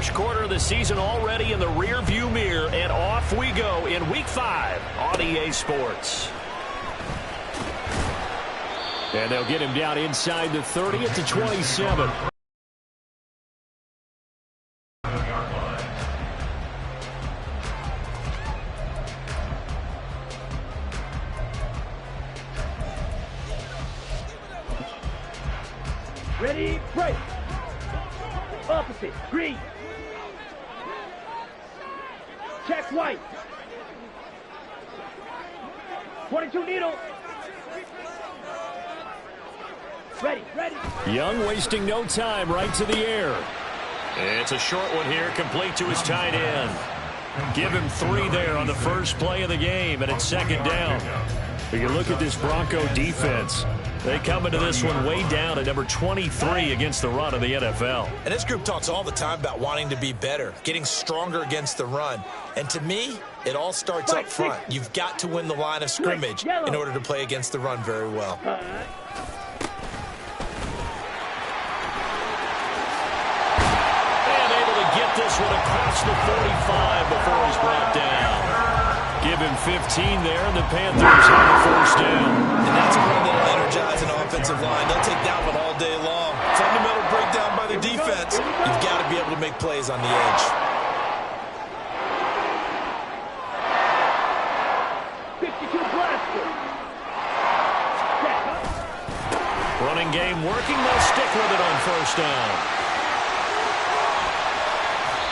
First quarter of the season already in the rear-view mirror, and off we go in Week 5 on EA Sports. And they'll get him down inside the 30 at the 27. Ready, break. Opposite, green. Check white. 22 needle. Ready, ready. Young wasting no time, right to the air. It's a short one here, complete to his tight end. Give him 3 there on the first play of the game, and it's second down. But you look at this Bronco defense. They come into this one way down at number 23 against the run of the NFL. And this group talks all the time about wanting to be better, getting stronger against the run. And to me, it all starts up front. You've got to win the line of scrimmage in order to play against the run very well. And able to get this one across the 45 before he's brought down. Give him 15 there, and the Panthers have the first down. And that's a run that'll energize an offensive line. They'll take that one all day long. Fundamental breakdown by the defense. You've got to be able to make plays on the edge. Running game working. They'll stick with it on first down.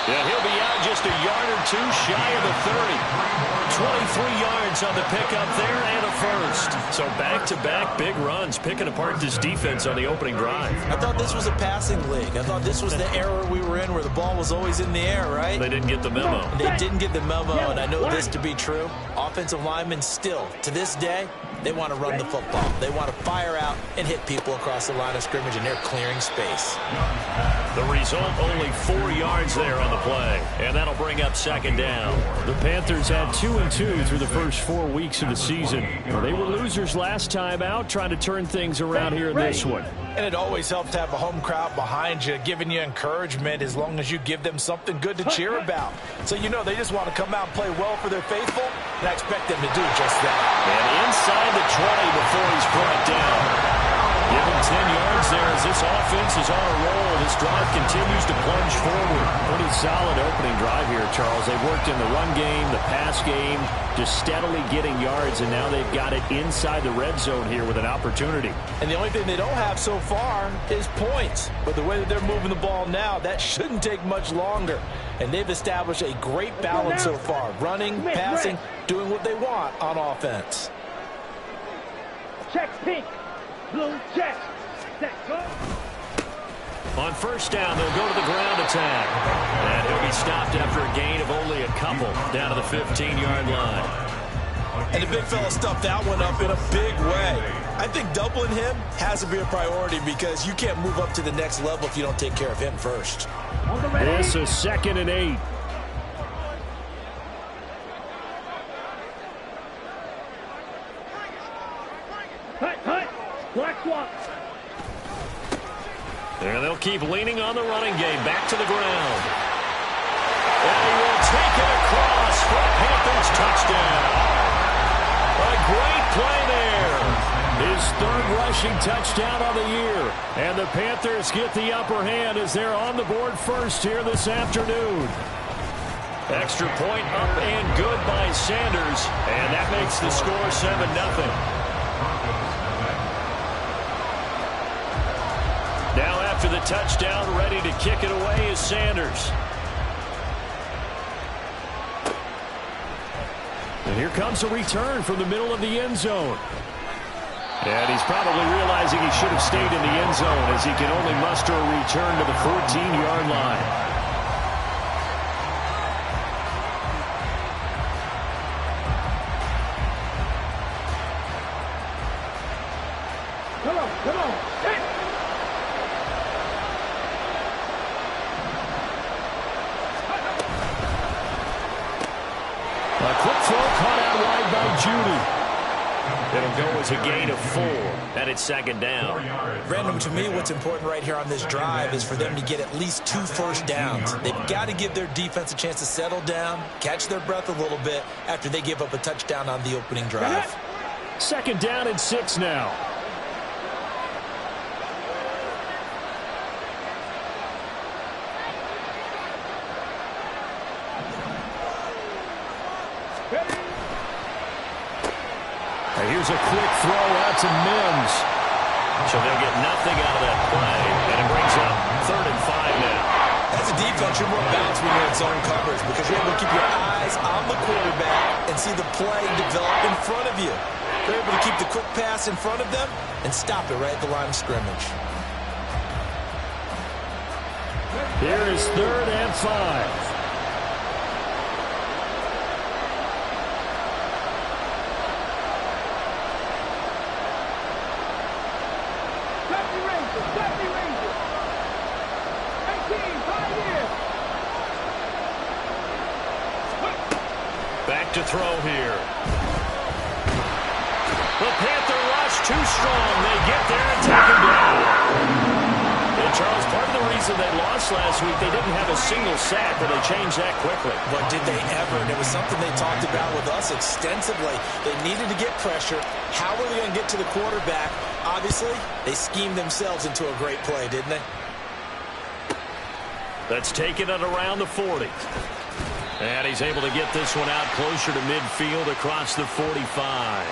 Yeah, he'll be out just a yard or two shy of the 30. 23 yards on the pickup there and a first. So back-to-back big runs, picking apart this defense on the opening drive. I thought this was a passing league. I thought this was the era we were in where the ball was always in the air, right? They didn't get the memo. They didn't get the memo, and I know this to be true. Offensive linemen still, to this day, they want to run the football. They want to fire out and hit people across the line of scrimmage, and they're clearing space. The result, only 4 yards there on the play, and that'll bring up second down. The Panthers had 2-2 through the first 4 weeks of the season. They were losers last time out, trying to turn things around here in this one. And it always helps to have a home crowd behind you, giving you encouragement as long as you give them something good to cheer about. So you know they just want to come out and play well for their faithful, and I expect them to do just that. And inside the 20 before he's brought down. Give him 10 yards there as this offense is on a roll. This drive continues to plunge forward. Pretty solid opening drive here, Charles. They've worked in the run game, the pass game, just steadily getting yards, and now they've got it inside the red zone here with an opportunity. And the only thing they don't have so far is points. But the way that they're moving the ball now, that shouldn't take much longer. And they've established a great balance so far. Running, passing, doing what they want on offense. Check pink. Blue check. Set, go. On first down, they'll go to the ground attack. And he'll be stopped after a gain of only a couple down to the 15-yard line. And the big fella stuffed that one up in a big way. I think doubling him has to be a priority because you can't move up to the next level if you don't take care of him first. This is 2nd and 8. Hut. Black swap. And they'll keep leaning on the running game. Back to the ground. And he will take it across for a Panthers touchdown. A great play there. His 3rd rushing touchdown of the year. And the Panthers get the upper hand as they're on the board first here this afternoon. Extra point up and good by Sanders. And that makes the score 7-0. Now after the touchdown, ready to kick it away is Sanders. And here comes a return from the middle of the end zone. And he's probably realizing he should have stayed in the end zone as he can only muster a return to the 14-yard line. Come on. Hit. A quick throw caught out wide by Judy. It'll go as a gain of 4, and it's second down. Random, to me, what's important right here on this drive is for them to get at least 2 first downs. They've got to give their defense a chance to settle down, catch their breath a little bit after they give up a touchdown on the opening drive. Second down and 6 now. Here's a quick throw out to Mims. So they'll get nothing out of that play, and it brings up 3rd and 5 now. As a defense, you're more balanced when you're in zone coverage because you're able to keep your eyes on the quarterback and see the play develop in front of you. They're able to keep the quick pass in front of them and stop it right at the line of scrimmage. Here is 3rd and 5. Back to throw here. The Panther rush too strong. They get there and take him down. And Charles, part of the reason they lost last week, they didn't have a single sack, but they changed that quickly. But did they ever? And it was something they talked about with us extensively. They needed to get pressure. How were they going to get to the quarterback? Obviously, they schemed themselves into a great play, didn't they? That's taken it around the 40. And he's able to get this one out closer to midfield across the 45.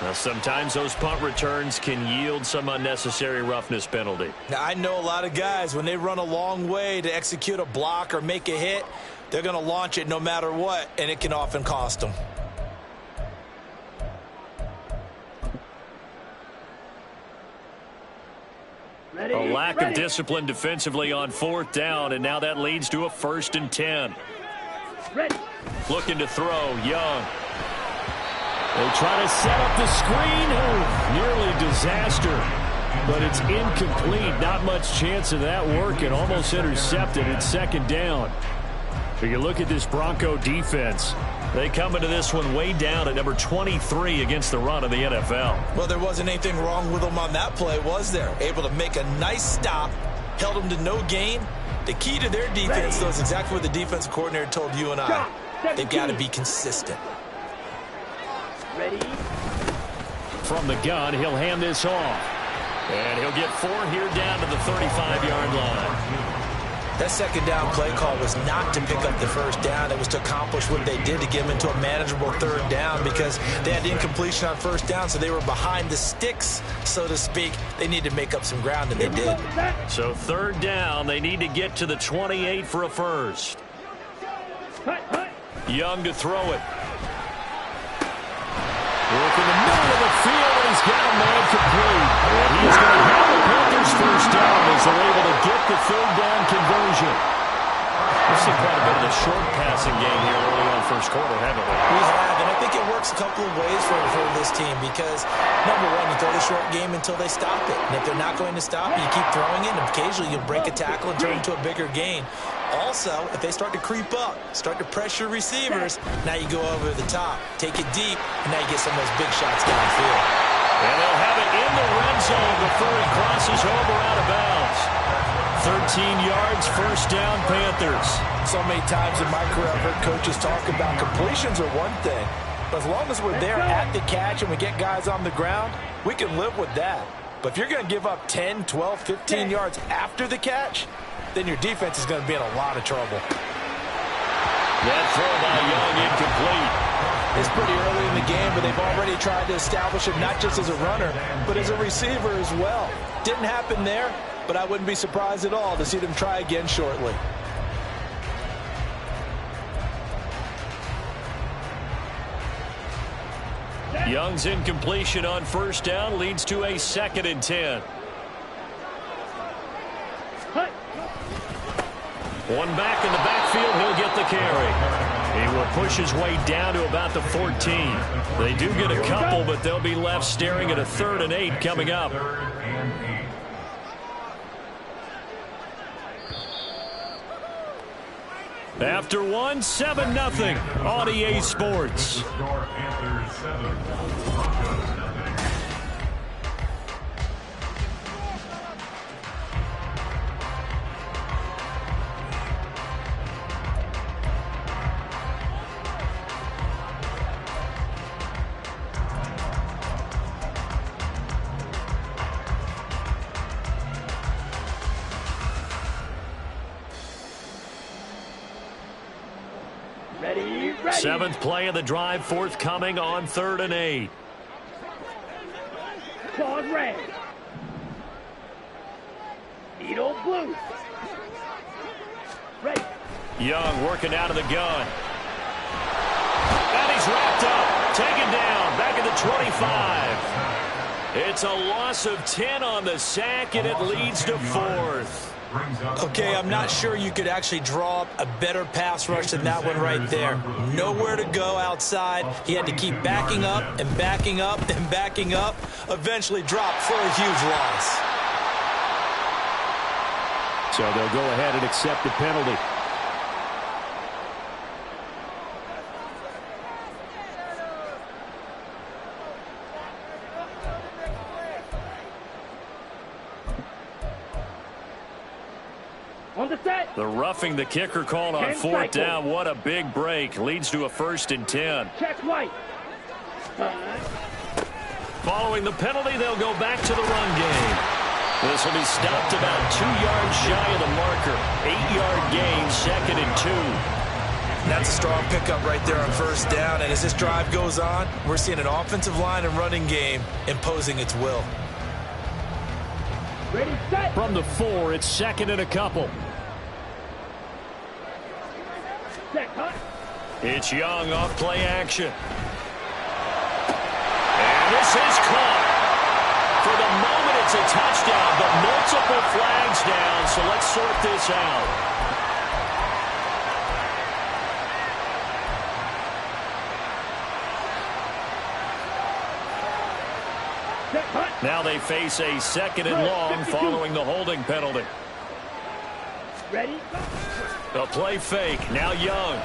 Now, sometimes those punt returns can yield some unnecessary roughness penalty. Now, I know a lot of guys, when they run a long way to execute a block or make a hit, they're going to launch it no matter what, and it can often cost them. A lack of discipline defensively on 4th down, and now that leads to a 1st and 10. Looking to throw, Young. They try to set up the screen. Oh, nearly disaster. But it's incomplete. Not much chance of that working. Almost intercepted. It's 2nd down. So you look at this Bronco defense. They come into this one way down at number 23 against the run of the NFL. Well, there wasn't anything wrong with them on that play, was there? Able to make a nice stop, held them to no gain. The key to their defense, though, is exactly what the defensive coordinator told you and I. They've got to be consistent. Ready? From the gun, he'll hand this off. And he'll get 4 here down to the 35-yard line. That 2nd down play call was not to pick up the 1st down. It was to accomplish what they did to get them into a manageable 3rd down because they had incompletion on 1st down, so they were behind the sticks, so to speak. They needed to make up some ground, and they did. So 3rd down, they need to get to the 28 for a 1st. Young to throw it. Work in the middle of the field, and he's got a man complete. And he's going to have the Panthers 1st down as they're able to get the 3rd down conversion. We've seen quite a bit of the short passing game here early on 1st quarter, haven't we? We have, and I think it works a couple of ways for this team because, number one, you throw the short game until they stop it. And if they're not going to stop it, you keep throwing it, and occasionally you'll break a tackle and turn it into a bigger gain. Also, if they start to creep up, start to pressure receivers, now you go over the top, take it deep, and now you get some of those big shots downfield. And they'll have it in the red zone before he crosses over out of bounds. 13 yards, 1st down, Panthers. So many times in my career, I've heard coaches talk about completions are one thing. But as long as we're there at the catch and we get guys on the ground, we can live with that. But if you're going to give up 10, 12, 15 yards after the catch, then your defense is going to be in a lot of trouble. That throw by Young incomplete. It's pretty early in the game, but they've already tried to establish him not just as a runner, but as a receiver as well. Didn't happen there, but I wouldn't be surprised at all to see them try again shortly. Young's incompletion on 1st down leads to a 2nd and 10. One back in the backfield, he'll get the carry. He will push his way down to about the 14. They do get a couple, but they'll be left staring at a 3rd and 8 coming up. After one, 7-0 on EA Sports. Panthers 7. Ready. 7th play of the drive forthcoming on 3rd and 8. Claws red. Needle blue. Ready. Young working out of the gun. And he's wrapped up. Taken down. Back at the 25. It's a loss of 10 on the sack, and it leads to 4th. Okay, I'm not sure you could actually draw up a better pass rush than that one right there. Nowhere to go outside. He had to keep backing up and backing up and backing up. Eventually dropped for a huge loss. So they'll go ahead and accept the penalty. On the set. The roughing the kicker called on 4th down. What a big break. Leads to a 1st and 10. Check white. Following the penalty, they'll go back to the run game. This will be stopped about 2 yards shy of the marker. 8-yard gain, 2nd and 2. That's a strong pickup right there on 1st down. And as this drive goes on, we're seeing an offensive line and running game imposing its will. Ready, set. From the 4, it's 2nd and a couple. Set, cut. It's Young off play action. And this is caught. For the moment, it's a touchdown, but multiple flags down, so let's sort this out. Set, cut. Now they face a 2nd and long following the holding penalty. Ready. The play fake. Now Young.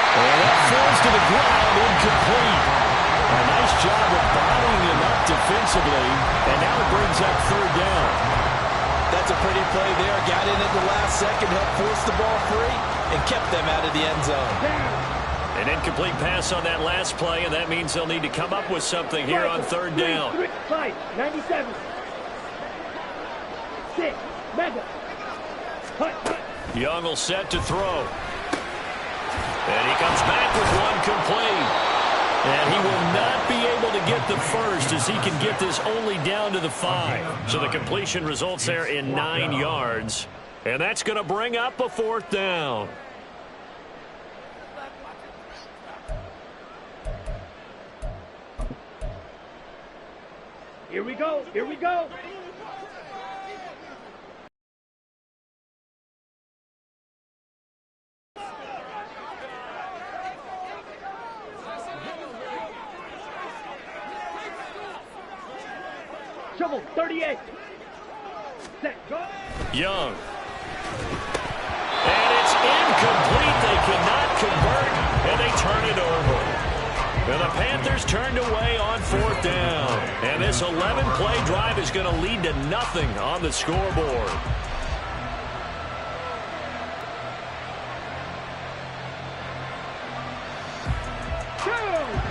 And that falls to the ground, incomplete. A nice job of bottling him up defensively, and now it brings up 3rd down. That's a pretty play there. Got in at the last second, helped force the ball free, and kept them out of the end zone. Down. An incomplete pass on that last play, and that means they'll need to come up with something here on 3rd down. 5, 97. 6, mega. Cut, cut. Young will set to throw. And he comes back with one complete. And he will not be able to get the first as he can get this only down to the 5. So the completion results there in 9 yards. And that's going to bring up a 4th down. Here we go. Here we go. Shovel, 38. Set, go. Young. And it's incomplete. They cannot convert, and they turn it over. And the Panthers turned away on 4th down. And this 11-play drive is going to lead to nothing on the scoreboard.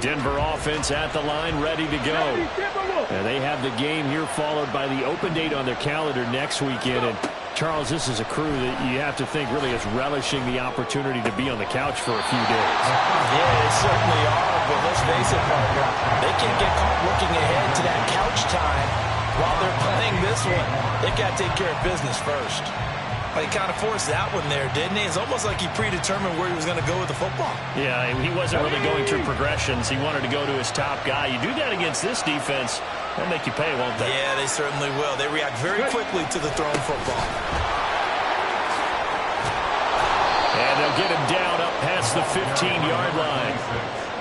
Denver offense at the line, ready to go. And they have the game here followed by the open date on their calendar next weekend. And Charles, this is a crew that you have to think really is relishing the opportunity to be on the couch for a few days. Yeah, they certainly are, but let's face it, partner, they can't get caught looking ahead to that couch time while they're playing this one. They got to take care of business first. He kind of forced that one there, didn't he? It's almost like he predetermined where he was going to go with the football. Yeah, he wasn't really going through progressions. He wanted to go to his top guy. You do that against this defense, they'll make you pay, won't they? Yeah, they certainly will. They react very quickly to the thrown football. And they'll get him down up past the 15-yard line.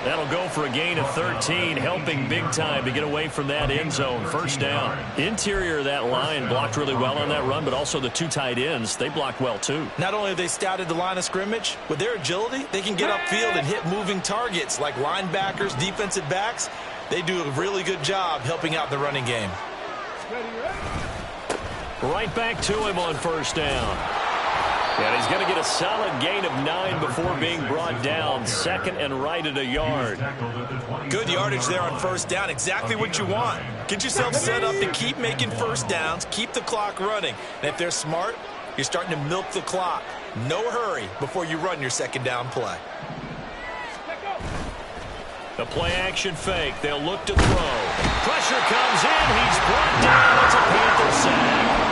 That'll go for a gain of 13, helping big time to get away from that end zone. First down. Interior of that line blocked really well on that run, but also the two tight ends, they blocked well too. Not only have they scouted the line of scrimmage, with their agility, they can get upfield and hit moving targets like linebackers, defensive backs. They do a really good job helping out the running game. Right back to him on first down. And he's going to get a solid gain of 9 before being brought down. Second and right at a yard. Good yardage there on first down. Exactly what you want. Get yourself set up to keep making first downs, keep the clock running. And if they're smart, you're starting to milk the clock. No hurry before you run your second down play. The play action fake. They'll look to throw. Pressure comes in. He's brought down. It's a Panther sack.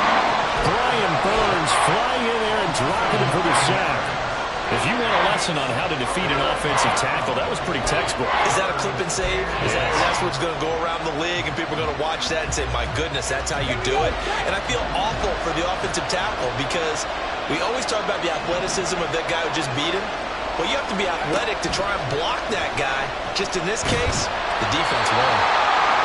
Brian Burns flying in there and dropping it for the sack. If you want a lesson on how to defeat an offensive tackle, that was pretty textbook. Is that a clip and save? That's what's going to go around the league, and people are going to watch that and say, my goodness, that's how you do it? And I feel awful for the offensive tackle because we always talk about the athleticism of that guy who just beat him. Well, you have to be athletic to try and block that guy. Just in this case, the defense won.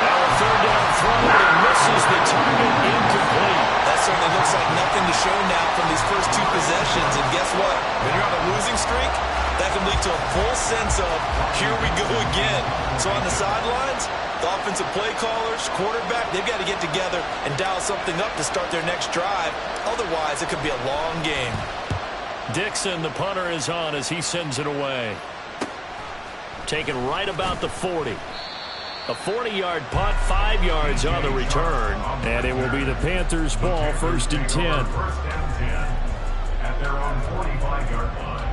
Now a third down throw and misses the target, incomplete. That certainly looks like nothing to show now from these first two possessions. And guess what? When you're on a losing streak, that can lead to a full sense of, here we go again. So on the sidelines, the offensive play callers, quarterback, they've got to get together and dial something up to start their next drive. Otherwise, it could be a long game. Dixon, the punter, is on as he sends it away. Taken right about the 40. A 40-yard punt, 5 yards on the return. And it will be the Panthers' ball, first and 10. First and 10 at their own 45-yard line.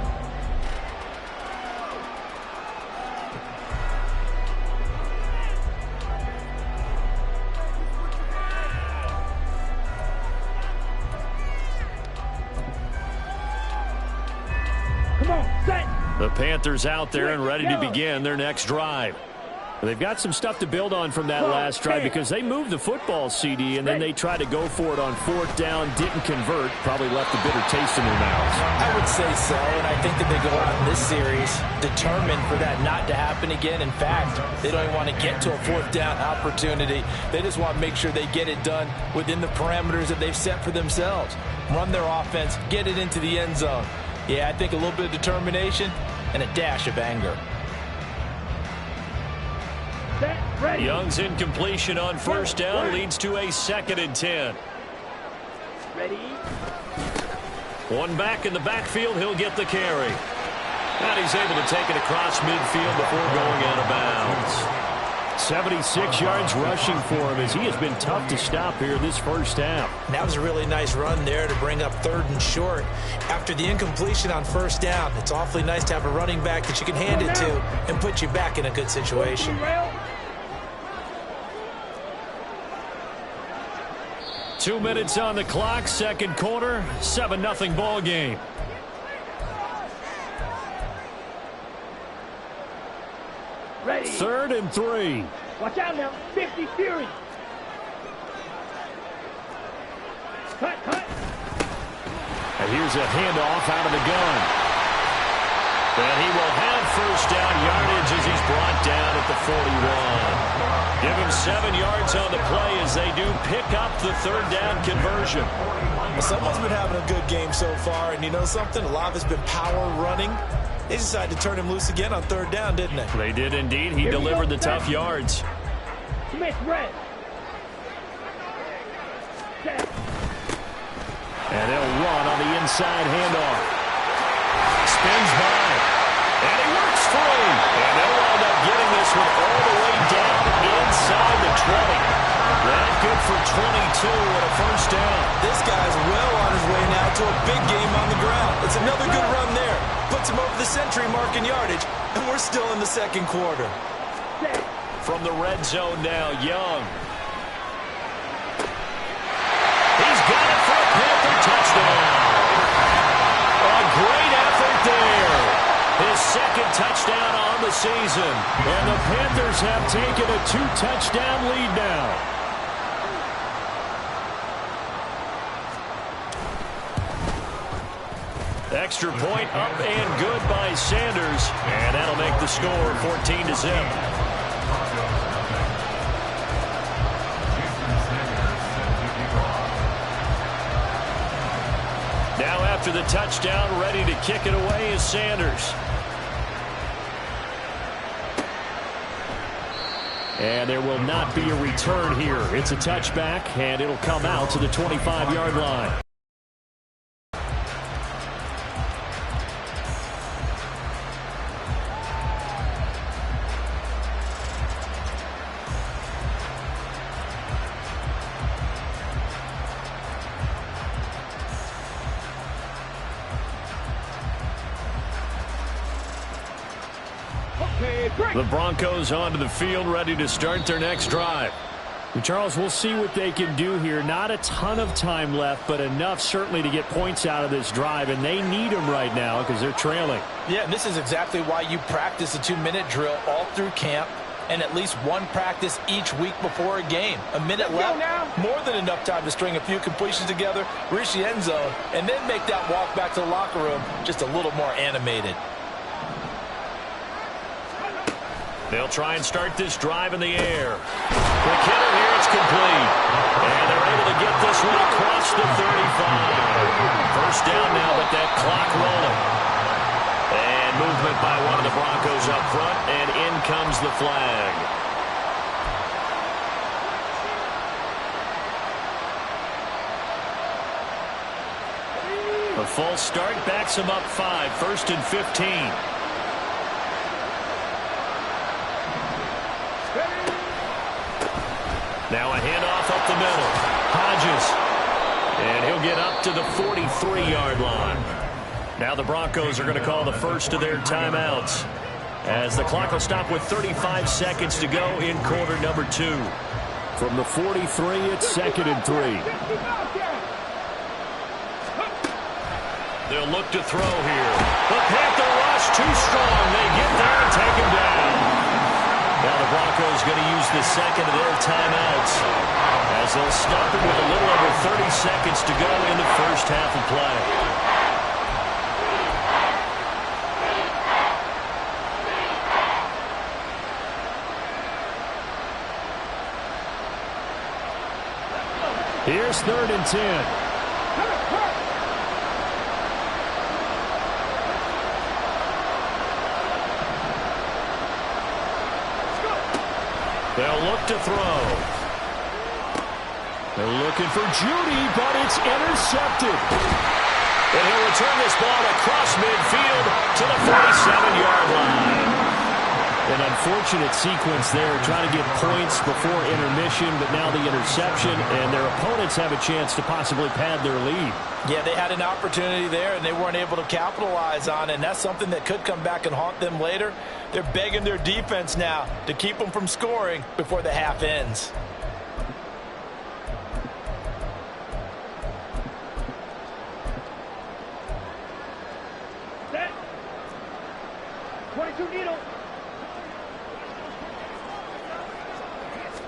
Come on, set. The Panthers out there and ready to begin their next drive. They've got some stuff to build on from that last drive because they moved the football, CD, and then they tried to go for it on fourth down, didn't convert, probably left a bitter taste in their mouths. I would say so, and I think that they go out in this series determined for that not to happen again. In fact, they don't even want to get to a fourth down opportunity. They just want to make sure they get it done within the parameters that they've set for themselves. Run their offense, get it into the end zone. Yeah, I think a little bit of determination and a dash of anger. Young's incompletion on first down leads to a second and 10. Ready? One back in the backfield, he'll get the carry. And he's able to take it across midfield before going out of bounds. 76 yards rushing for him as he has been tough to stop here this first half. That was a really nice run there to bring up third and short. After the incompletion on first down, it's awfully nice to have a running back that you can hand it to and put you back in a good situation. 2 minutes on the clock, second quarter, 7-0 ball game. Ready. Third and 3. Watch out now. 50 Fury. Cut. And here's a handoff out of the gun. And he will have first down yardage as he's brought down at the 41. Give him 7 yards on the play as they do pick up the third down conversion. Well, someone's been having a good game so far, and you know something? A lot of it's been power running. They decided to turn him loose again on third down, didn't they? They did indeed. He delivered the tough yards. Smith, red. Set. And they'll run on the inside handoff. Spins by. And he works free. And they'll wind up getting this one all the way down inside the 20. That good for 22 and a first down. This guy's well on his way now to a big game on the ground. It's another good run there. Puts him over the century mark in yardage, and we're still in the second quarter. From the red zone now, Young. He's got it for a Panther touchdown. A great effort there. His second touchdown on the season. And the Panthers have taken a 2-touchdown lead now. Extra point up and good by Sanders. And that'll make the score 14-0. Now after the touchdown, ready to kick it away is Sanders. And there will not be a return here. It's a touchback, and it'll come out to the 25-yard line. The Broncos onto the field, ready to start their next drive. And Charles, we'll see what they can do here. Not a ton of time left, but enough certainly to get points out of this drive, and they need them right now because they're trailing. Yeah, and this is exactly why you practice a 2-minute drill all through camp and at least one practice each week before a game. A minute left, more than enough time to string a few completions together, reach the end zone, and then make that walk back to the locker room just a little more animated. They'll try and start this drive in the air. Quick hitter here, it's complete. And they're able to get this one across the 35. First down now, but that clock rolling. And movement by one of the Broncos up front, and in comes the flag. A false start backs him up 5, 1st and 15. Now a handoff up the middle. Hodges. And he'll get up to the 43-yard line. Now the Broncos are going to call the first of their timeouts, as the clock will stop with 35 seconds to go in quarter number 2. From the 43, it's 2nd and 3. They'll look to throw here. The Panther rush too strong. They get there and take him down. Now the Broncos going to use the second of their timeouts, as they'll stop it with a little over 30 seconds to go in the first half of play. Here's 3rd and 10. They'll look to throw. They're looking for Judy, but it's intercepted. And he'll return this ball across midfield to the 47-yard line. An unfortunate sequence there, trying to get points before intermission, but now the interception, and their opponents have a chance to possibly pad their lead. Yeah, they had an opportunity there, and they weren't able to capitalize on it, and that's something that could come back and haunt them later. They're begging their defense now to keep them from scoring before the half ends. Set. 22 needle.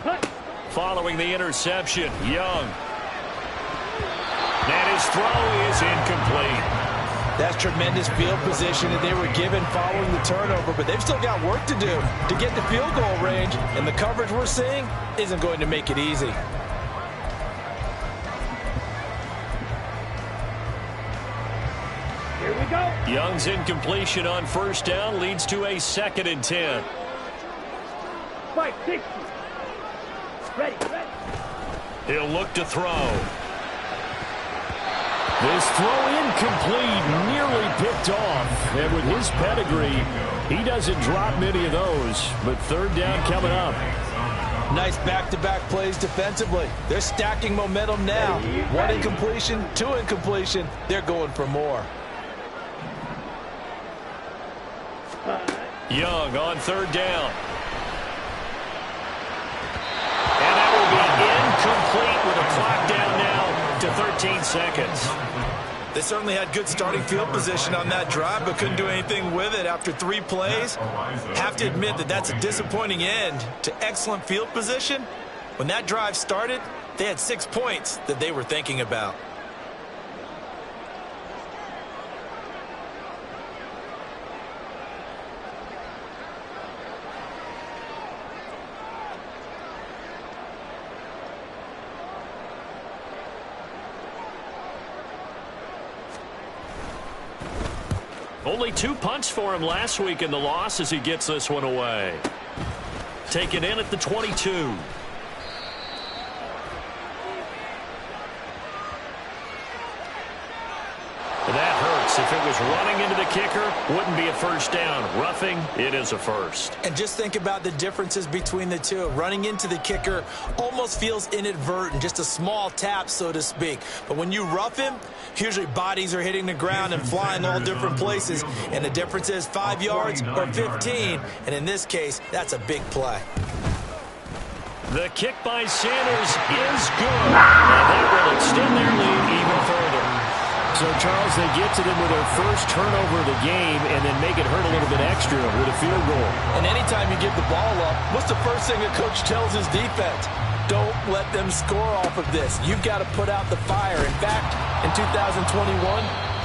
Cut. Following the interception, Young. And his throw is incomplete. That's tremendous field position that they were given following the turnover, but they've still got work to do to get to field goal range, and the coverage we're seeing isn't going to make it easy. Here we go. Young's incompletion on first down leads to a 2nd and 10. 560. Ready. He'll look to throw. This throw incomplete, nearly picked off. And with his pedigree, he doesn't drop many of those. But 3rd down coming up. Nice back-to-back plays defensively. They're stacking momentum now. 1 incompletion, 2 incompletion. They're going for more. Young on 3rd down. And that will be incomplete with a clock down now to 13 seconds. They certainly had good starting field position on that drive, but couldn't do anything with it after 3 plays. Have to admit that that's a disappointing end to excellent field position. When that drive started, they had 6 points that they were thinking about. Only 2 punts for him last week in the loss as he gets this one away. Taken in at the 22. That hurts. If it was running into the kicker, wouldn't be a first down. Roughing, it is a first. And just think about the differences between the two. Running into the kicker almost feels inadvertent, just a small tap, so to speak. But when you rough him, usually bodies are hitting the ground and flying all different places. And the difference is 5 yards or 15. And in this case, that's a big play. The kick by Sanders is good. And that will extend their lead even further. So, Charles, they get to them with their first turnover of the game and then make it hurt a little bit extra with a field goal. And anytime you give the ball up, what's the first thing a coach tells his defense? Don't let them score off of this. You've got to put out the fire. In fact, in 2021,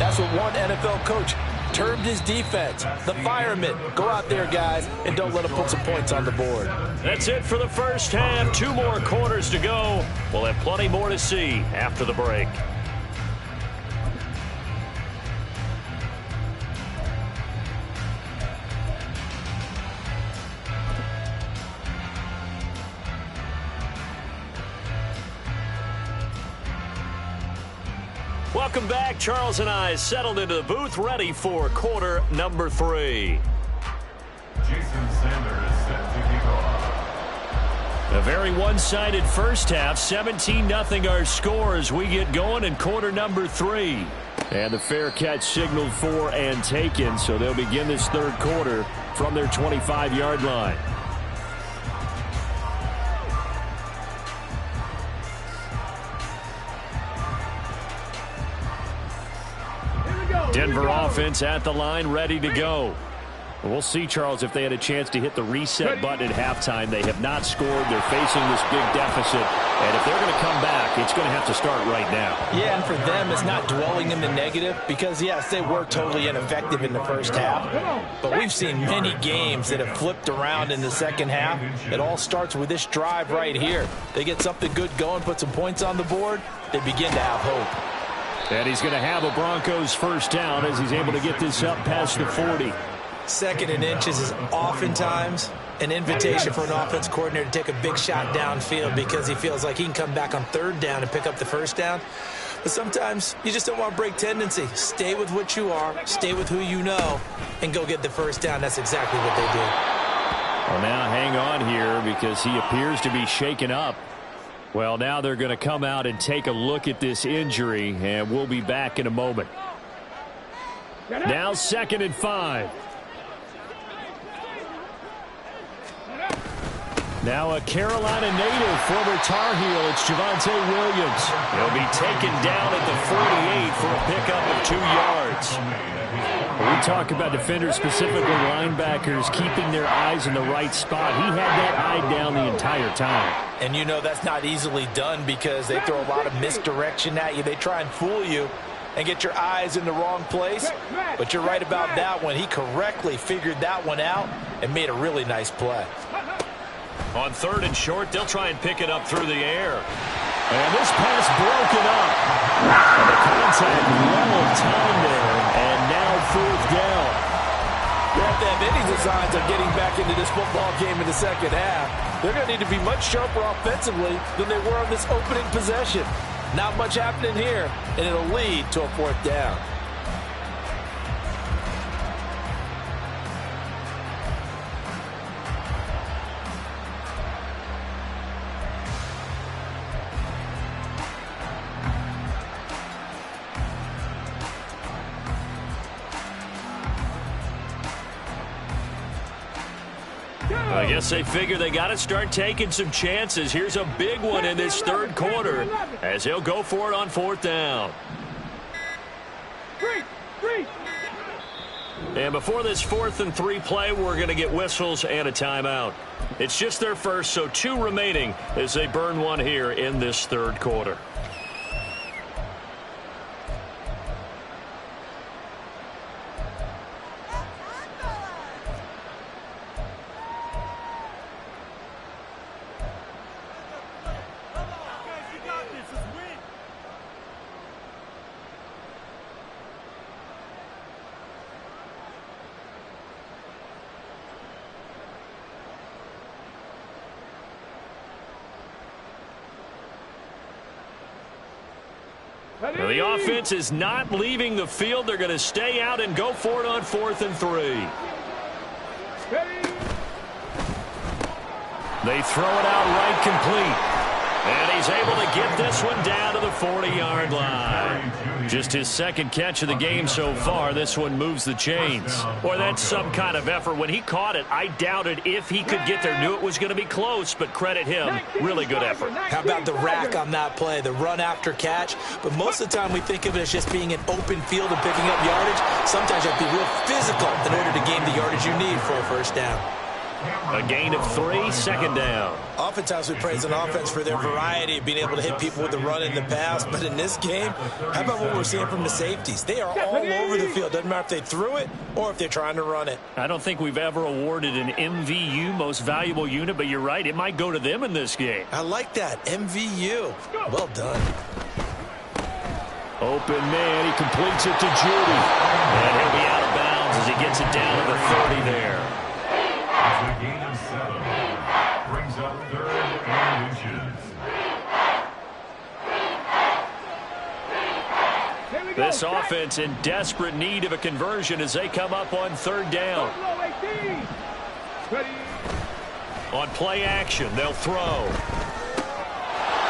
that's what one NFL coach termed his defense. The firemen. Go out there, guys, and don't let them put some points on the board. That's it for the first half. 2 more quarters to go. We'll have plenty more to see after the break. Welcome back. Charles and I settled into the booth, ready for quarter number 3. Jason Sanders set to kick off. A very one-sided first half. 17-0 our score as we get going in quarter number 3. And the fair catch signaled for and taken, so they'll begin this third quarter from their 25-yard line. Denver offense at the line, ready to go. We'll see, Charles, if they had a chance to hit the reset button at halftime. They have not scored. They're facing this big deficit. And if they're going to come back, it's going to have to start right now. Yeah, and for them, it's not dwelling in the negative because, yes, they were totally ineffective in the first half. But we've seen many games that have flipped around in the second half. It all starts with this drive right here. They get something good going, put some points on the board, they begin to have hope. And he's going to have a Broncos first down as he's able to get this up past the 40. 2nd and inches is oftentimes an invitation for an offense coordinator to take a big shot downfield because he feels like he can come back on 3rd down and pick up the first down. But sometimes you just don't want to break tendency. Stay with what you are, stay with who you know, and go get the first down. That's exactly what they do. Well, now hang on here because he appears to be shaken up. Well, now they're going to come out and take a look at this injury, and we'll be back in a moment. Now 2nd and 5. Now a Carolina native, former Tar Heel, it's Javonte Williams. He'll be taken down at the 48 for a pickup of 2 yards. We talk about defenders, specifically linebackers, keeping their eyes in the right spot. He had that eye down the entire time. And you know that's not easily done because they throw a lot of misdirection at you. They try and fool you and get your eyes in the wrong place. But you're right about that one. He correctly figured that one out and made a really nice play. On 3rd and short, they'll try and pick it up through the air. And this pass broken up. And the contact well timed there. And now 4th down. Well, if they have any designs of getting back into this football game in the second half, they're going to need to be much sharper offensively than they were on this opening possession. Not much happening here, and it'll lead to a 4th down. I guess they figure they got to start taking some chances. Here's a big one in this third quarter as he'll go for it on 4th down. And before this 4th and 3 play, we're going to get whistles and a timeout. It's just their first, so 2 remaining as they burn one here in this third quarter. Now, the offense is not leaving the field. They're going to stay out and go for it on 4th and 3. They throw it out right complete. And he's able to get this one down to the 40-yard line. Just his second catch of the game so far. This one moves the chains. Boy, that's some kind of effort. When he caught it, I doubted if he could get there. Knew it was going to be close, but credit him. Really good effort. How about the rack on that play, the run after catch? But most of the time we think of it as just being an open field and picking up yardage. Sometimes you have to be real physical in order to gain the yardage you need for a first down. A gain of 3, 2nd down. Oftentimes we praise an offense for their variety of being able to hit people with the run and the pass. But in this game, how about what we're seeing from the safeties? They are all over the field. Doesn't matter if they threw it or if they're trying to run it. I don't think we've ever awarded an MVU, most valuable unit, but you're right. It might go to them in this game. I like that. MVU. Well done. Open man. He completes it to Judy. And he'll be out of bounds as he gets it down to the 30 there. A gain of 7. Brings up 3rd and inches. This offense in desperate need of a conversion as they come up on 3rd down. On play action, they'll throw.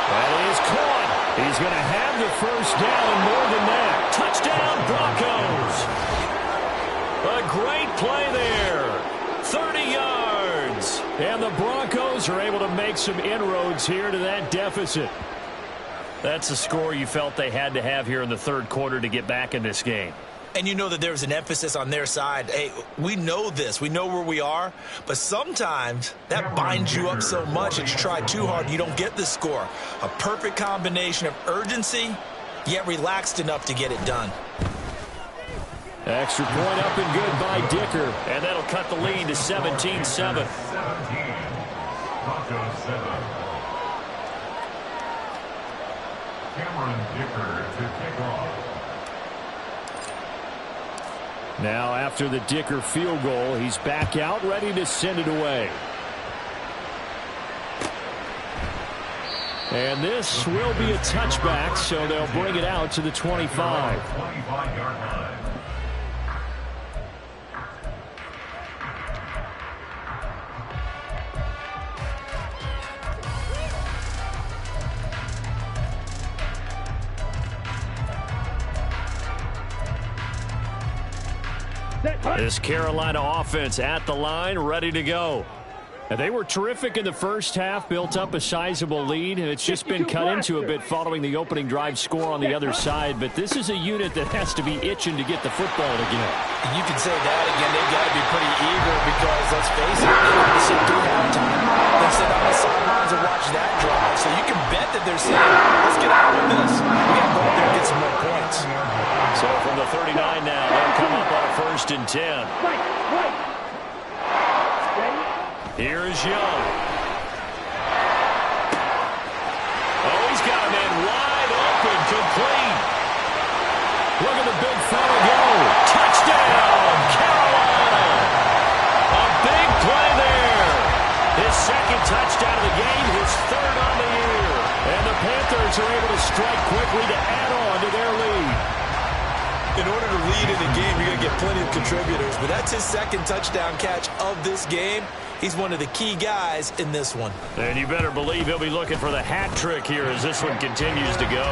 That is caught. He's going to have the first down and more than that. Touchdown, Broncos. A great play there. 30 yards. And the Broncos are able to make some inroads here to that deficit. That's the score you felt they had to have here in the 3rd quarter to get back in this game. And you know that there's an emphasis on their side. Hey, we know this. We know where we are. But sometimes that binds you up so much that you try too hard, you don't get the score. A perfect combination of urgency, yet relaxed enough to get it done. Extra point up and good by Dicker. And that'll cut the lead to 17-7. 17. Broncos 7. Cameron Dicker to kick off. Now after the Dicker field goal, he's back out ready to send it away. And this will be a touchback, so they'll bring it out to the 25. 25-yard line. This Carolina offense at the line, ready to go. And they were terrific in the first half, built up a sizable lead, and it's just been cut into a bit following the opening drive score on the other side. But this is a unit that has to be itching to get the football again. You can say that again. They've got to be pretty eager because, let's face it, they have to sit through halftime, then sit on the sidelines and watch that drive. So you can bet that they're saying, let's get out of this. We got to go up there and get some more points. So from the 39 now, they'll come up on a 1st and 10. Here's Young. Oh, he's got a man wide open, complete. Look at the big fella go. Touchdown, Carolina. A big play there. His 2nd touchdown of the game, his 3rd on the year. And the Panthers are able to strike quickly to add on to their lead. In order to lead in a game, you're going to get plenty of contributors, but that's his 2nd touchdown catch of this game. He's one of the key guys in this one. And you better believe he'll be looking for the hat trick here as this one continues to go.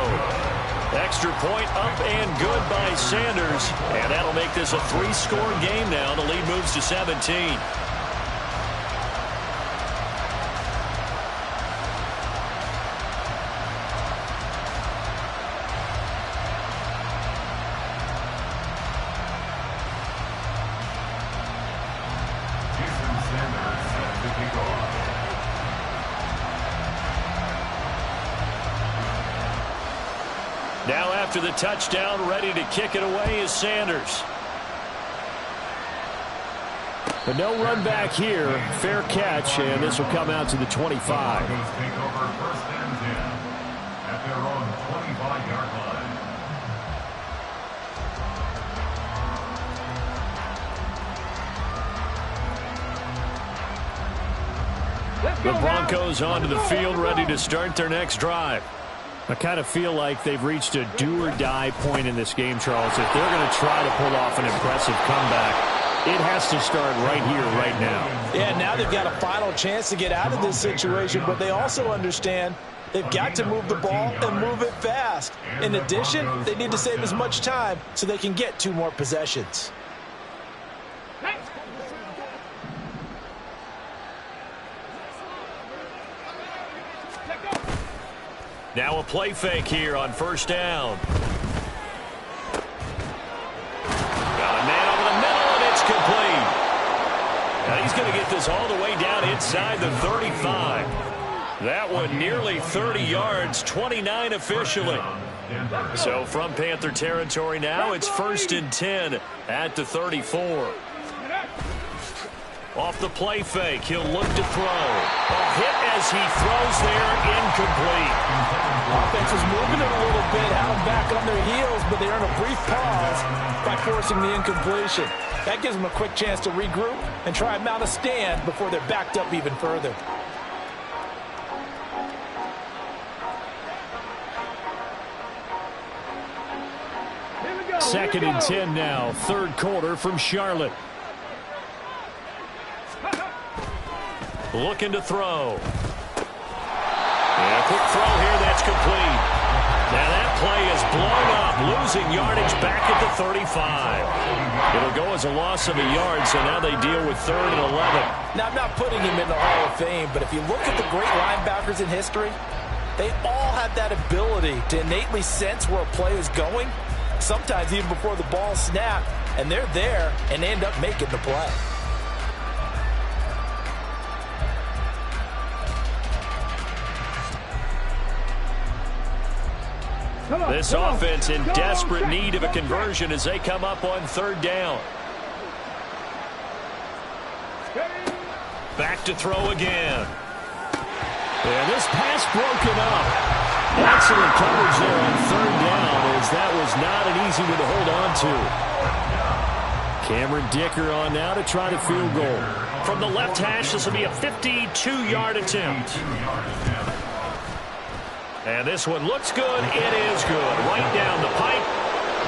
Extra point up and good by Sanders. And that'll make this a 3-score game now. The lead moves to 17. Now after the touchdown, ready to kick it away is Sanders. But no run back here. Fair catch, and this will come out to the 25. Take over 1st and 10 at their own 25-yard line. The Broncos onto the field, ready to start their next drive. I kind of feel like they've reached a do-or-die point in this game, Charles. If they're going to try to pull off an impressive comeback, it has to start right here, right now. Yeah, now they've got a final chance to get out of this situation, but they also understand they've got to move the ball and move it fast. In addition, they need to save as much time so they can get 2 more possessions. Now a play fake here on first down. Got a man over the middle, and it's complete. Now he's going to get this all the way down inside the 35. That one nearly 30 yards, 29 officially. So from Panther territory now, it's 1st and 10 at the 34. Off the play fake, he'll look to throw. A hit as he throws there, incomplete. Offense is moving it a little bit, had them back on their heels, but they earn a brief pause by forcing the incompletion. That gives them a quick chance to regroup and try and mount a stand before they're backed up even further. Second and 10 now, 3rd quarter from Charlotte. Looking to throw. And a quick throw here, that's complete. Now that play is blown up, losing yardage back at the 35. It'll go as a loss of a yard, so now they deal with 3rd and 11. Now, I'm not putting him in the Hall of Fame, but if you look at the great linebackers in history, they all have that ability to innately sense where a play is going, sometimes even before the ball snapped, and they're there and end up making the play. This offense in desperate need of a conversion as they come up on 3rd down. Back to throw again. And this pass broken up. Excellent coverage there on 3rd down, as that was not an easy one to hold on to. Cameron Dicker on now to try to field goal. From the left hash, this will be a 52-yard attempt. And this one looks good. It is good. Right down the pipe.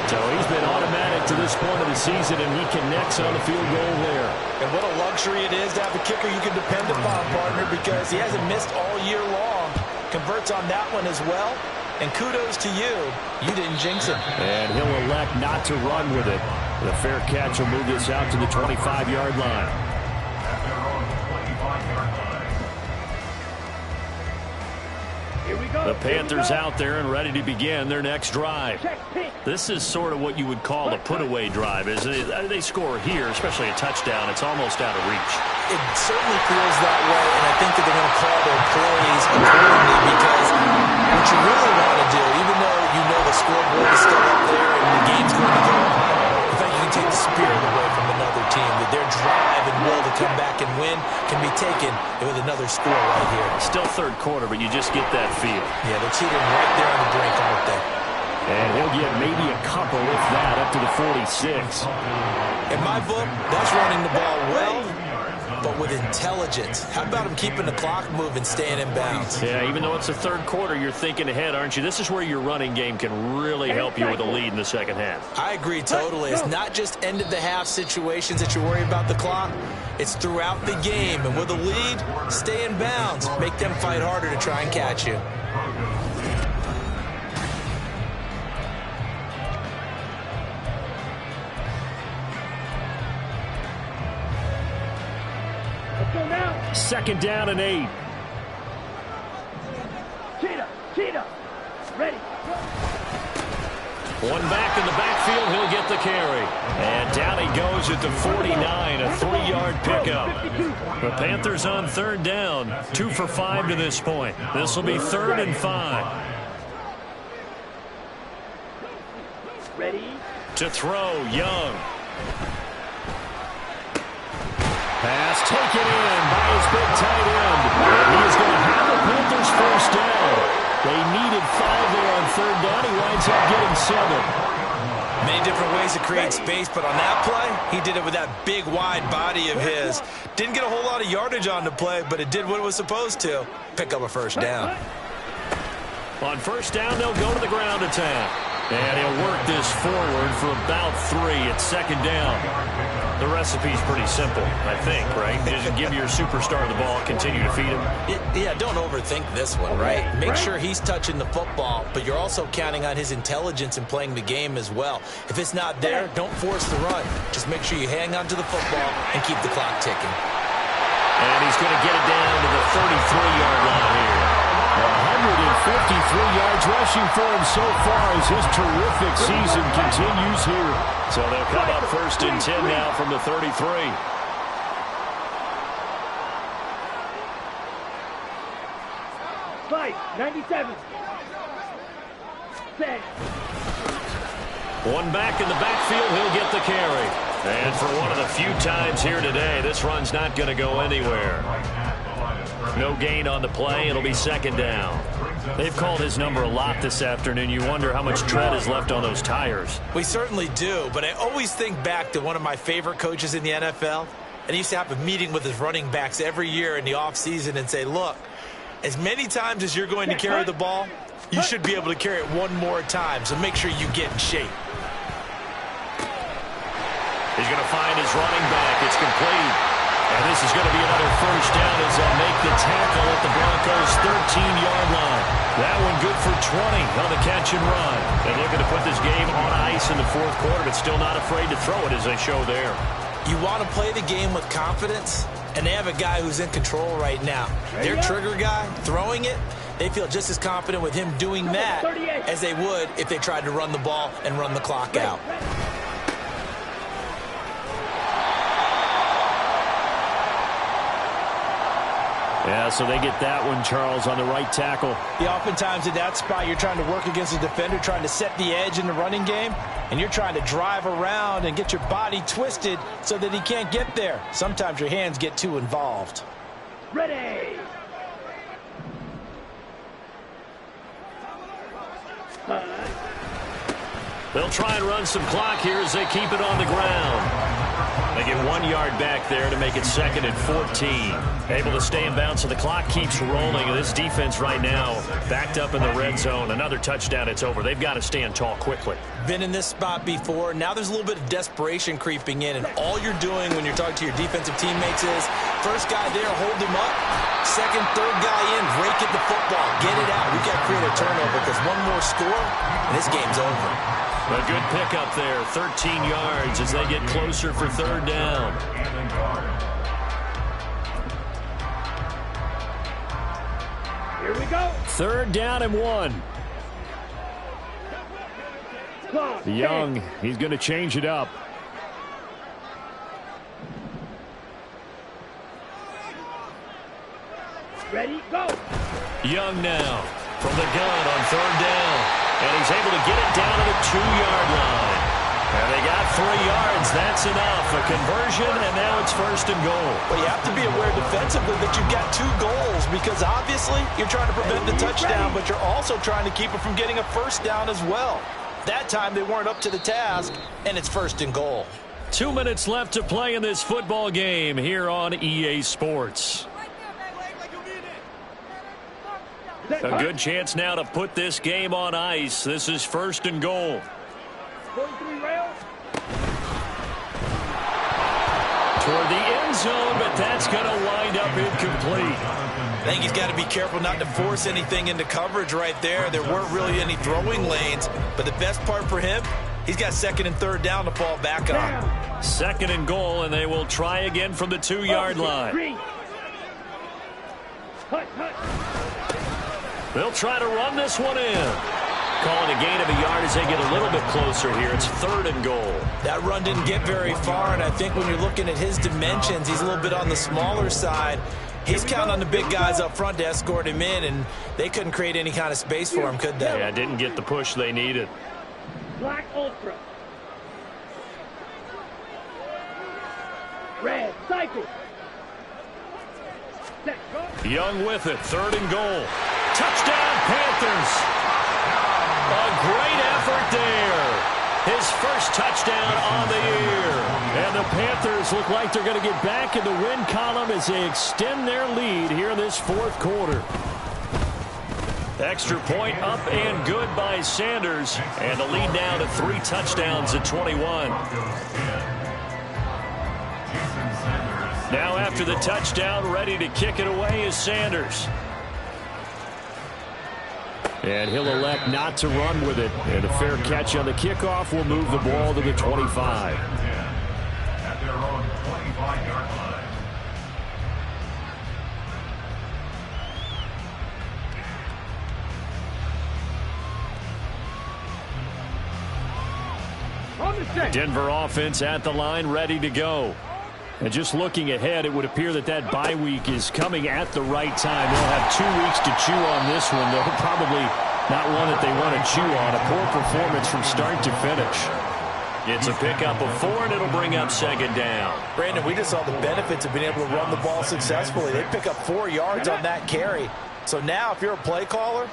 So he's been automatic to this point of the season, and he connects on the field goal there. And what a luxury it is to have a kicker you can depend upon, partner, because he hasn't missed all year long. Converts on that one as well. And kudos to you. You didn't jinx him. And he'll elect not to run with it. The fair catch will move this out to the 25-yard line. The Panthers out there and ready to begin their next drive. This is sort of what you would call a put-away drive. As they score here, especially a touchdown, it's almost out of reach. It certainly feels that way, and I think that they're going to call their plays accordingly, because what you really want to do, even though you know the scoreboard is still up there and the game's going to go on, in fact, you can take the spirit away from another team, that their drive and will to come back and win can be taken with another score right here. Still 3rd quarter, but you just get that feel. Yeah, they're teetering right there on the brink, aren't they? And he'll get maybe a couple, if that, up to the 46. In my book, that's running the ball well, but with intelligence. How about him keeping the clock moving, staying in bounds? Yeah, even though it's the 3rd quarter, you're thinking ahead, aren't you? This is where your running game can really help you with a lead in the 2nd half. I agree totally. It's not just end-of-the-half situations that you worry about the clock. It's throughout the game. And with a lead, stay in bounds. Make them fight harder to try and catch you. Second down and 8. Cheetah, ready. One back in the backfield, he'll get the carry. And down he goes at the 49, a 3-yard pickup. The Panthers on 3rd down, 2 for 5 to this point. This will be 3rd and 5. Ready. To throw, Young. Pass taken in by his big tight end. And he is going to have the Panthers first down. They needed 5 there on 3rd down. He winds up getting 7. Many different ways to create space, but on that play, he did it with that big, wide body of his. Didn't get a whole lot of yardage on the play, but it did what it was supposed to. Pick up a first down. On first down, they'll go to the ground attack. And he'll work this forward for about 3 at second down. The recipe's pretty simple, I think, right? Just give your superstar the ball, continue to feed him. Yeah, don't overthink this one, right? Make sure he's touching the football, but you're also counting on his intelligence in playing the game as well. If it's not there, don't force the run. Just make sure you hang on to the football and keep the clock ticking. And he's going to get it down to the 33-yard line here. 153 yards rushing for him so far as his terrific season continues here. So they'll come up first and 10 now from the 33. Fight, 97. Set. One back in the backfield, he'll get the carry. And for one of the few times here today, this run's not going to go anywhere. No gain on the play. It'll be second down. They've called his number a lot this afternoon. You wonder how much tread is left on those tires. We certainly do, but I always think back to one of my favorite coaches in the NFL. And he used to have a meeting with his running backs every year in the offseason and say, look, as many times as you're going to carry the ball, you should be able to carry it one more time, so make sure you get in shape. He's going to find his running back. It's complete. And this is going to be another first down as they'll make the tackle at the Broncos' 13-yard line. That one good for 20 on the catch and run. And looking to put this game on ice in the fourth quarter, but still not afraid to throw it as they show there. You want to play the game with confidence, and they have a guy who's in control right now. Their trigger guy, throwing it, they feel just as confident with him doing that as they would if they tried to run the ball and run the clock out. Yeah, so they get that one, Charles, on the right tackle. Yeah, oftentimes in that spot, you're trying to work against a defender, trying to set the edge in the running game, and you're trying to drive around and get your body twisted so that he can't get there. Sometimes your hands get too involved. Ready. They'll try and run some clock here as they keep it on the ground. They get 1 yard back there to make it second and 14. Able to stay in bounds, so the clock keeps rolling. This defense right now backed up in the red zone. Another touchdown, it's over. They've got to stand tall quickly. Been in this spot before. Now there's a little bit of desperation creeping in, and all you're doing when you're talking to your defensive teammates is first guy there, hold him up. Second, third guy in, rake at the football. Get it out. We've got to create a turnover because one more score, and this game's over. A good pickup there, 13 yards as they get closer for third down. Here we go. Third down and 1. Young, he's going to change it up. Ready, go. Young now from the gun on third down. And he's able to get it down to the 2-yard line. And they got 3 yards. That's enough. A conversion, and now it's first and goal. Well, you have to be aware defensively that you've got 2 goals because obviously you're trying to prevent the touchdown, but you're also trying to keep it from getting a first down as well. That time they weren't up to the task, and it's first and goal. 2 minutes left to play in this football game here on EA Sports. A good chance now to put this game on ice. This is first and goal. Toward the end zone, but that's going to wind up incomplete. I think he's got to be careful not to force anything into coverage right there. There weren't really any throwing lanes, but the best part for him, he's got second and third down to fall back on. Second and goal, and they will try again from the 2-yard line. They'll try to run this one in. Calling a gain of a yard as they get a little bit closer here. It's third and goal. That run didn't get very far, and I think when you're looking at his dimensions, he's a little bit on the smaller side. He's counting on the big guys up front to escort him in, and they couldn't create any kind of space for him, could they? Yeah, didn't get the push they needed. Black Ultra. Red Cycle. Set, go. Young with it. Third and goal. Touchdown, Panthers. A great effort there. His first touchdown on the year. And the Panthers look like they're going to get back in the win column as they extend their lead here in this fourth quarter. Extra point up and good by Sanders. And the lead now to 3 touchdowns at 21. Now after the touchdown, ready to kick it away is Sanders. And he'll elect not to run with it. And a fair catch on the kickoff will move the ball to the 25. At their own 25-yard line. Denver offense at the line, ready to go. And just looking ahead, it would appear that that bye week is coming at the right time. They'll have 2 weeks to chew on this one, though probably not one that they want to chew on. A poor performance from start to finish. It's a pickup of 4, and it'll bring up 2nd down. Brandon, we just saw the benefits of being able to run the ball successfully. They pick up 4 yards on that carry. So now if you're a play caller,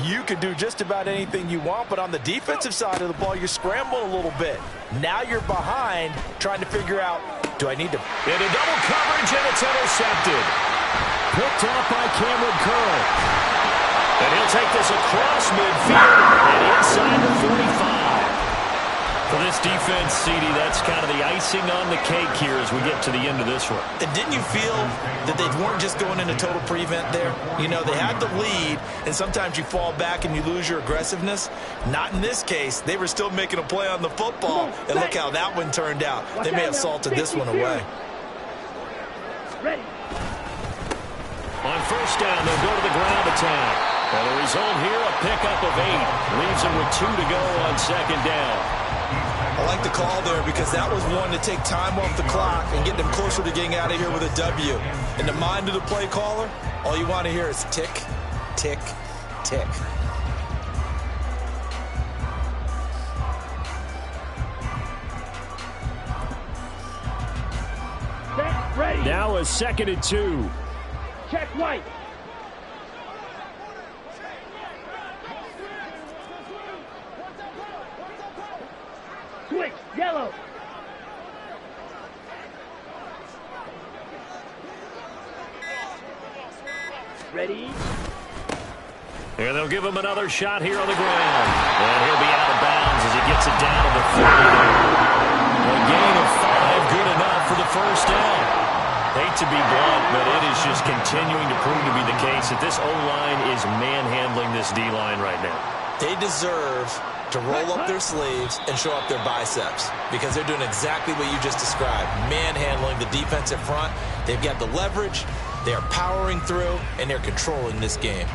you can do just about anything you want, but on the defensive side of the ball, you're scrambling a little bit. Now you're behind, trying to figure out, do I need to... Into double coverage, and it's intercepted. Picked up by Cameron Curl. And he'll take this across midfield and inside the 45. For this defense, CD, that's kind of the icing on the cake here as we get to the end of this one. And didn't you feel that they weren't just going into total prevent there? You know, they had the lead, and sometimes you fall back and you lose your aggressiveness. Not in this case. They were still making a play on the football, and look how that one turned out. They may have salted this one away. Ready. On 1st down, they'll go to the ground attack. And the result here, a pickup of 8. Leaves them with 2 to go on 2nd down. I like the call there because that was one to take time off the clock and get them closer to getting out of here with a W. In the mind of the play caller, all you want to hear is tick, tick, tick. Set. Ready. Now a 2nd and 2. Check white. Switch. Yellow. Ready. And they'll give him another shot here on the ground. And he'll be out of bounds as he gets it down to the 40. A gain of 5, good enough for the 1st down. Hate to be blunt, but it is just continuing to prove to be the case that this O-line is manhandling this D-line right now. They deserve to roll up their sleeves and show up their biceps because they're doing exactly what you just described, manhandling the defensive front. They've got the leverage, they're powering through, and they're controlling this game.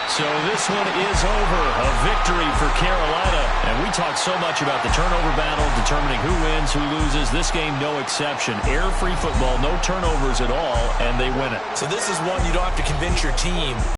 So this one is over. A victory for Carolina. And we talk so much about the turnover battle, determining who wins, who loses. This game, no exception. Error-free football, no turnovers at all, and they win it. So this is one you don't have to convince your team